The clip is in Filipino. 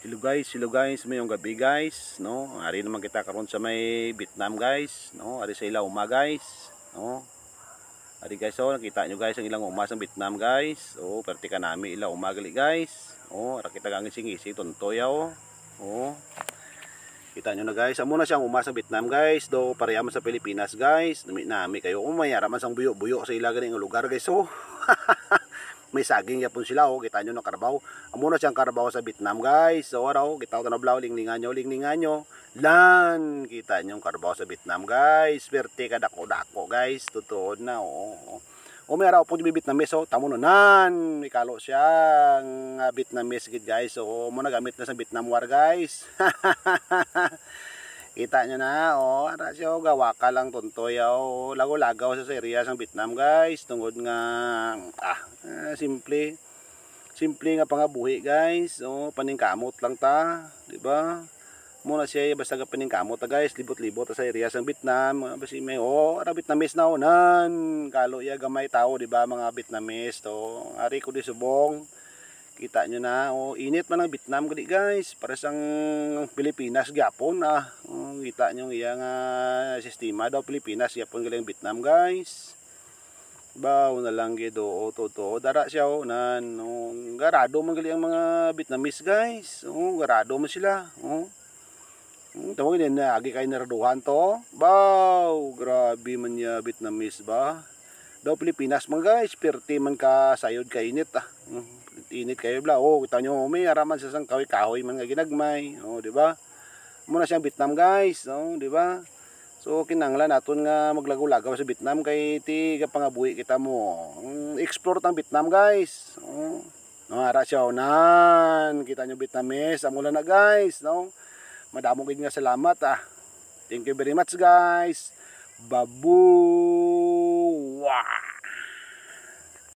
Hello guys, mayong gabi guys, no. Ari naman kita karon sa may Vietnam guys, no. Ari sa ilang uma guys, no. Ari guys, oh, nakita nyo guys ang ilang uma sa Vietnam guys. Oh, perti ka nami ilang uma gali guys. Oh, ara kita gangin singisi tontoy oh. Oh. Kita nyo na guys, amo na siyang uma sa Vietnam guys, do pareha man sa Pilipinas guys. Nami kayo umayara man sang buyo-buyo sa ila ganing lugar guys, oh. May saging yapon sila oh, kita nyo na Carabao. Amo na siyang Carabao sa Vietnam guys. So araw, kita ko na blaw linglingan nyo. Lan, kita nyo Carabao sa Vietnam guys. Perte ka dako guys, totoo na oh. O may araw po yung Vietnamese oh, tamo no nan, may kalo siyang Vietnamese gid guys. So mo na gamit na sa Vietnam War guys. Kita nyo na, oh, ara siya, gawaka lang tontoy, oh, lago-lagaw sa area ng Vietnam guys, tungod nga, simple nga pangabuhi guys, oh, paningkamot lang ta, diba? Muna siya, basta ka paningkamot ta guys, libot-libot sa area ng Vietnam, basi may, oh, ara Vietnamese na, oh, nan, kalo ya gamay tao, diba, mga Vietnamese, to, ari ko di subong. Kita nyo na, oh, init man ang Vietnam gali guys, para sang Pilipinas gyapon kita nyo iyang sistema daw Pilipinas gyapon gali ang Vietnam guys. Baw na lang gido oh, totoo dara siya oh, nan oh, garado man gali ang mga Vietnamese guys. Oh, garado man sila, oh. Tawag din na agi kay naraduhan to. Baw, grabe man ya Vietnamese ba. Daw Pilipinas man guys, perti man ka sayod ka init init kayo bla. Oh, kita nyo may araman sa sang kahoy man nga ginagmay. Oh, di ba? Muna siyang Vietnam guys, oh, di ba? So kinahanglan naton nga maglago-lagaw sa Vietnam kay ti pangabuhi kita mo. Explore tang Vietnam guys. Oh. No, ara siya nan. Kita nyo Vietnamese, amula na guys, no? Madamo gid nga salamat Thank you very much guys. Babu. Wow.